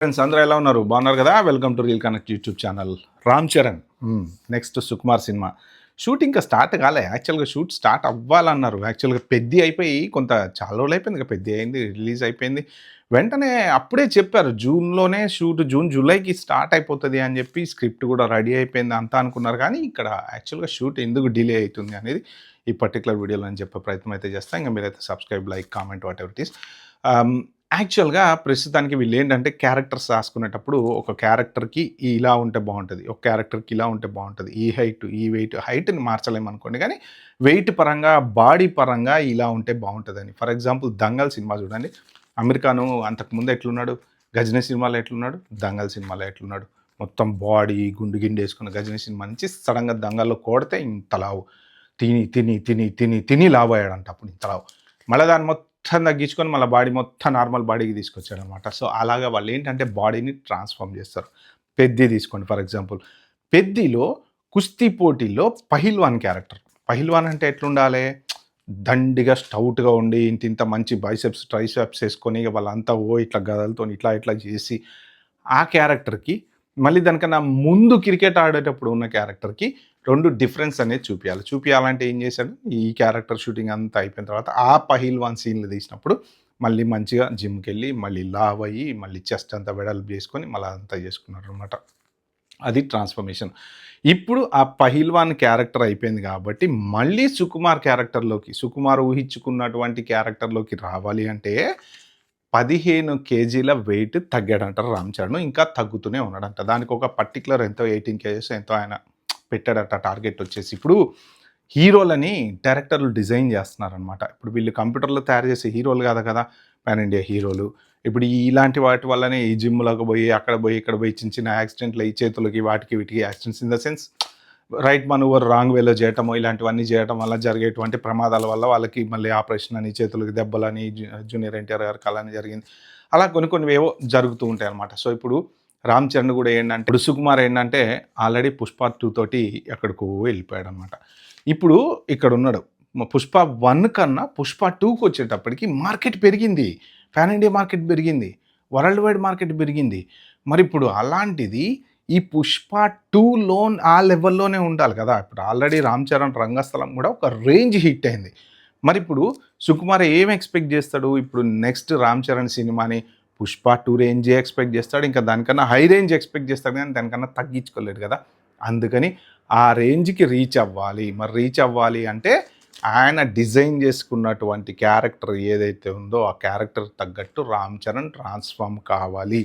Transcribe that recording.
Friends అందరూ ఎలా ఉన్నారు? బాగున్నారు కదా? Welcome to reel connect YouTube channel. Ram Charan next Sukumar cinema shoot ఇంకా స్టార్ట్ కాలే. యాక్చువల్గా షూట్ స్టార్ట్ అవ్వాలన్నారు. యాక్చువల్గా పెద్ద అయిపోయి చాలా రోజులు అయిపోయింది. ఇక పెద్ద అయింది, రిలీజ్ అయిపోయింది. వెంటనే అప్పుడే చెప్పారు జూన్లోనే షూట్, జూలైకి స్టార్ట్ అయిపోతుంది అని చెప్పి స్క్రిప్ట్ కూడా రెడీ అయిపోయింది అంతా అనుకున్నారు. కానీ ఇక్కడ యాక్చువల్గా షూట్ ఎందుకు డిలే అవుతుంది అనేది ఈ పర్టికులర్ వీడియోలో నేను చెప్పే ప్రయత్నం అయితే చేస్తాను. ఇంకా మీరైతే subscribe, like, comment what ever it is. యాక్చువల్గా ప్రస్తుతానికి వీళ్ళేంటంటే క్యారెక్టర్స్ రాసుకునేటప్పుడు ఒక క్యారెక్టర్‌కి ఇలా ఉంటే బావుంటది. ఒక క్యారెక్టర్‌కి ఇలా ఉంటే బావుంటది. ఈ హైట్, ఈ వెయిట్ హైట్‌ని మార్చలేమనుకోండి గానీ, వెయిట్ పరంగా, బాడీ పరంగా ఇలా ఉంటే బావుంటదని. ఫర్ ఎగ్జాంపుల్ 'దంగల్' సినిమా చూడండి. అమీర్ ఖాను అంతకుముందు ఎట్లున్నాడు? 'గజినీ' సినిమాలో ఎట్లున్నాడు? 'దంగల్' సినిమాలో ఎట్లున్నాడు? మొత్తం బాడీ గుండు గిండేసుకున్న 'గజినీ' సినిమా నుంచి సడెన్‌గా 'దంగల్'లో కొడితే ఇంత లావు. తిని లావయ్యాడంట అప్పుడు ఇంత లావు. మళ్ళా దాన్ని మొత్తం తగ్గించుకొని మళ్ళీ బాడీ మొత్తం నార్మల్ బాడీకి తీసుకొచ్చాడనమాట. సో, అలాగా వాళ్ళేంటంటే బాడీని ట్రాన్స్‌ఫార్మ్ చేస్తారు. 'పెద్ది' తీసుకోండి ఫర్ ఎగ్జాంపుల్. 'పెద్దిలో' కుస్తీ పోటీల్లో పహిల్వాన్ క్యారెక్టర్. పహిల్వాన్ అంటే ఎట్లుండాలే? దండిగా స్టౌట్‌గా ఉండి ఇంతింత మంచి బైసెప్స్, ట్రైసెప్స్ ఏసుకొని వాళ్ళంతా ఇట్లా గదలతోని ఇట్లా చేసి ఆ క్యారెక్టర్‌కి మళ్ళీ దానికన్నా ముందు క్రికెట్ ఆడేటప్పుడు ఉన్న క్యారెక్టర్‌కి 2 డిఫరెన్స్ అనేది చూపియాలంటే ఏం చేశాడు? ఈ క్యారెక్టర్ షూటింగ్ అంతా అయిపోయిన తర్వాత ఆ పహిల్వాన్ సీన్‌లు తీసినప్పుడు మళ్ళీ మంచిగా జిమ్‌కెళ్ళి, మళ్ళీ లావ్ అయ్యి, మళ్ళీ చెస్ట్ అంతా వెడల్పు చేసుకొని మళ్ళీ అదంతా చేసుకున్నారనమాట. అది ట్రాన్స్‌ఫర్మేషన్. ఇప్పుడు ఆ పహిల్వాన్ క్యారెక్టర్ అయిపోయింది కాబట్టి మళ్ళీ సుకుమార్ క్యారెక్టర్‌లోకి, సుకుమార్ ఊహించుకున్నటువంటి క్యారెక్టర్‌లోకి రావాలి అంటే 15 కేజీల వెయిట్ తగ్గాడంట రామ్ చరణ్. ఇంకా తగ్గుతూనే ఉన్నాడంట. దానికి ఒక పర్టిక్యులర్ ఎంతో 18 కేజెస్ ఎంతో ఆయన పెట్టాడట టార్గెట్ వచ్చేసి. ఇప్పుడు హీరోలని డైరెక్టర్లు డిజైన్ చేస్తున్నారనమాట. ఇప్పుడు వీళ్ళు కంప్యూటర్‌లో తయారు చేసే హీరోలు కాదు కదా! పాన్ ఇండియా హీరోలు. ఇప్పుడు ఇలాంటి వాటి వల్లనే ఈ జిమ్‌లకు పోయి, అక్కడ పోయి, ఇక్కడ పోయి చిన్న చిన్న యాక్సిడెంట్లు అయ్యి చేతులకి వాటికి వీటికి accidents in the sense right manoeuvre wrong వేలో చేయటమో, ఇలాంటివన్నీ చేయటం వల్ల జరిగేటువంటి ప్రమాదాల వల్ల వాళ్ళకి మళ్ళీ ఆపరేషన్ అని, చేతులకి దెబ్బలని, జూనియర్ ఎన్టీఆర్ గారికి అలానే జరిగింది. అలా కొన్నివేవో జరుగుతూ ఉంటాయన్నమాట. సో, ఇప్పుడు రామ్ చరణ్ కూడా ఏంటంటే, ఇప్పుడు సుకుమార్ ఏంటంటే ఆల్రెడీ 'పుష్ప 2' తోటి ఎక్కడికో వెళ్ళిపోయాడనమాట. ఇప్పుడు ఇక్కడున్నాడు. 'పుష్ప 1' కన్నా 'పుష్ప 2'కి వచ్చేటప్పటికి మార్కెట్ పెరిగింది. పాన్ ఇండియా మార్కెట్ పెరిగింది. వరల్డ్ వైడ్ మార్కెట్ పెరిగింది. మరిప్పుడు అలాంటిది ఈ 'పుష్ప 2' ఆ లెవెల్‌లోనే ఉండాలి కదా! ఇప్పుడు ఆల్రెడీ 'రామ్ చరణ్' 'రంగస్థలం' కూడా ఒక రేంజ్ హిట్ అయింది. మరిప్పుడు సుకుమార్ ఏం ఎక్స్‌పెక్ట్ చేస్తాడు? ఇప్పుడు నెక్స్ట్ 'రామ్ చరణ్' సినిమాని 'పుష్ప 2' రేంజే ఎక్స్‌పెక్ట్ చేస్తాడు. ఇంకా దానికన్నా హై రేంజ్ ఎక్స్‌పెక్ట్ చేస్తాడు గానీ దానికన్నా తగ్గించుకోలేడు కదా! అందుకని ఆ రేంజ్‌కి రీచ్ అవ్వాలి. మరి రీచ్ అవ్వాలి అంటే ఆయన డిజైన్ చేసుకున్నటువంటి క్యారెక్టర్ ఏదైతే ఉందో ఆ క్యారెక్టర్ తగ్గట్టు 'రామ్ చరణ్' ట్రాన్స్‌ఫార్మ్ కావాలి.